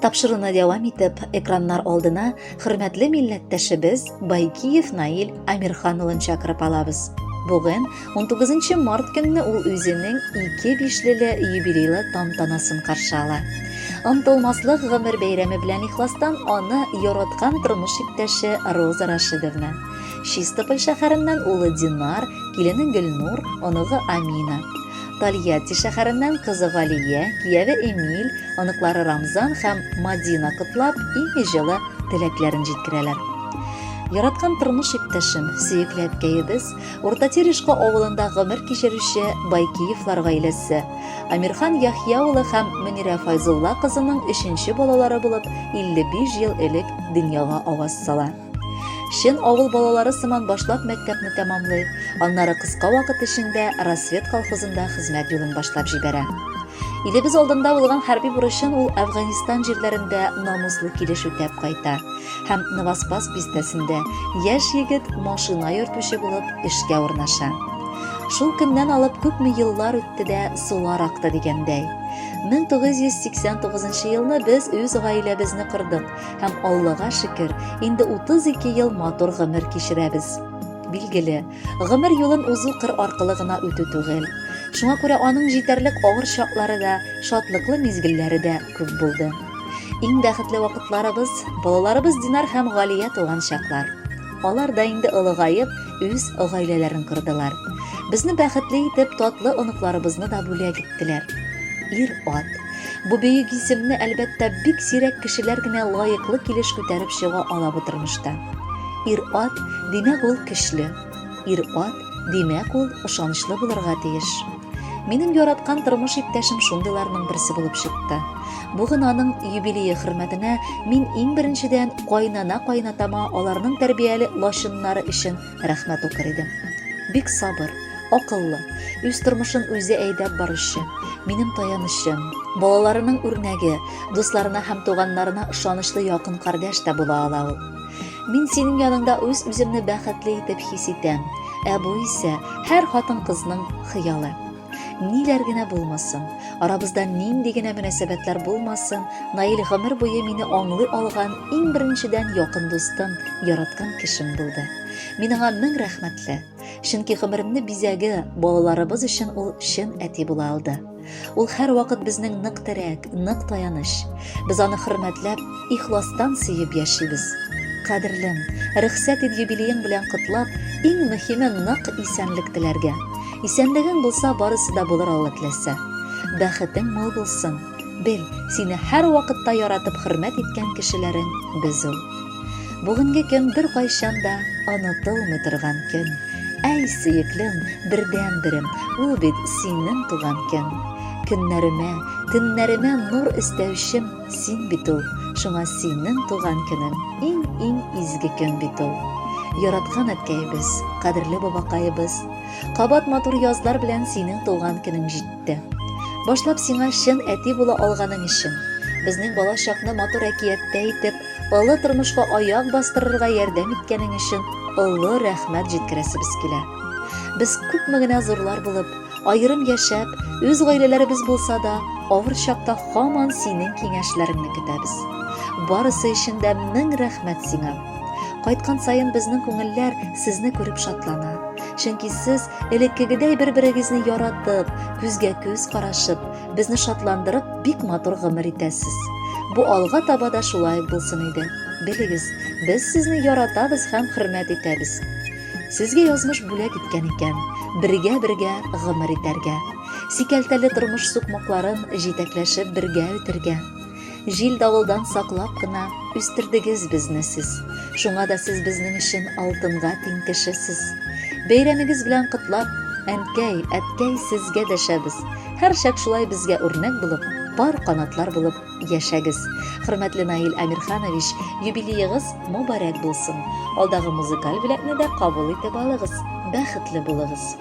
Тапшыруны дәвам итеп, экраннар алдына хөрмәтле милләттәшебез Байкиев Наил Амирхан улын чакырып алабыз. Бүген 19 март көнне ул үзенең 2-5ле юбилейлы тантанасын каршы ала. Онытылмаслык гомер бәйрәме белән ихластан аны яраткан тормыш иптәше Роза Рашидовна, Чистополь шәһәреннән улы Динар, килене Гөлнур, оныгы Амина, Тольятти шәһәреннән кызы Галия, кияве Эмиль, оныклары Рамзан һәм Мадина котлап, иң җылы теләкләрен җиткерәләр. Яраткан тормыш иптәшем, сөекле әткәебез, Урта Терешка авылында гомер кичерүче Байкиевлар гаиләсе, Амирхан Яхья улы һәм Мөнирә Файзулла кызының 3нче балалары булып 55 ел элек дөньяга аваз сала. Шин авыл балалары сыман башлап мәктәпне тәмамлый, аннары кыска вакыт эчендә Рассвет колхозында хезмәт юлын башлап җибәрә. Илебез алдында булган хәрби бурычын ул Әфганистан җирләрендә намуслы килеш үтәп кайта һәм Новоспас бистәсендә яшь егет машина йөртүче булып эшкә урнаша. Шул көннән алып күпме еллар үтте дә сулар акты дигәндәй. 1989 елны без үз гаиләбезне кырдык һәм Аллага шөкер, инде 32 ел матур гомер кичерәбез. Билгеле, гомер юлын узу кыр аркылы гына үтү түгел. Шуңа күрә аның җитәрлек авыр чаклары да, шатлыклы мизгелләре дә күп булды. Иң бәхетле вакытларыбыз балаларыбыз Динар һәм Галия туган чаклар. Алар да инде олыгаеп, үз гаиләләрен кырдылар. Безне бәхетле итеп татлы оныкларыбызны да бүләк иттеләр. Ир-ат. Бу бөек исемне әлбәттә бик сирәк кешеләр генә лаеклы килеш күтәреп чыга ала бу тормышта. Ир-ат димәк ул көчле. Ир-ат димәк ул ышанычлы булырга тиеш. Минем яраткан тормыш иптәшем шундыйларның берсе булып чыкты. Бүген аның юбилее хөрмәтенә мин иң беренчедән кайнана-кайнатама аларның тәрбияле лашыннары өчен рәхмәт укыр идем. Бик сабыр, акыллы, үз тормышын үзе әйдәп баручы, минем таянычым, балаларының үрнәге, дусларына һәм туганнарына ышанычлы якын кардәш тә була ала ул. Мин синең яныңда үземне бәхетле итеп хис итәм, бу исә һәр хатын-кызның хыялы. Ниләр генә булмасын, арабызда нинди генә мөнәсәбәтләр булмасын, Наил гомер буе мине аңлый алган иң беренчедән якын дустым, яраткан кешем булды. Мин аңа мең рәхмәтле. Чөнки гомеремне бизәге, балаларыбыз өчен ул чын әти була алды. Ул һәр вакыт безнең нык терәк, нык таяныч. Без аны хөрмәтләп, ихластан сөеп яшибез. Кадерлем, рөхсәт ит юбилеең белән котлап, иң мөһиме нык исәнлек теләргә. Исәнлегең булса, барысы да булыр Алла теләсә. Бәхетең мул булсын. Бел, сине һәр вакытта яратып хөрмәт иткән кешеләрең без ул. Бүгенге көн бер кайчан да онытылмый торган көн. Әй сөеклем, бердән-берем, ул бит синең туган көн. Көннәремә, төннәремә нур өстәүчем син бит ул. Шуңа синең туган көнең иң изге көн бит ул. Яраткан әткәебез, кадерле бабакаебыз, кабат матур язлар белән синең туган көнең җитте. Башлап сиңа чын әти була алганың өчен, безнең бала чакны матур әкияттә итеп, олы тормышка аяк бастырырга ярдәм иткәнең өчен олы рәхмәт җиткерәсебез килә. Без күпме генә зурлар булып, аерым яшәп, үз гаиләләребез булса да, авыр чакта һаман синең киңәшләреңне көтәбез. Барысы өчен дә мең рәхмәт сиңа. Кайткан сайын безнең күңелләр сезне күреп шатлана. Чөнки сез элеккегедәй бер-берегезне яратып, күзгә күз карашып, безне шатландырып, бик матур гомер итәсез. Бу алга таба да шулай булсын иде. Белегез, без сезне яратабыз һәм хөрмәт итәбез. Сезгә язмыш бүләк иткән икән, бергә гомер итәргә. Сикәлтәле тормыш сукмакларын җитәкләшеп бергә үтәргә. Җил давылдан саклап кына үстердегез безне сез. Шуңа да сез безнең өчен алтынга тиң кешесез. Бәйрәмегез белән котлап, әнкәй, әткәй сезгә дәшәбез. Һәр чак шулай безгә үрнәк булып, пар канатлар булып яшәгез. Хөрмәтле Наил Амирханович, юбилеегыз мөбарәк булсын. Алдагы музыкаль бүләкне дә кабул итеп алыгыз. Бәхетле булыгыз.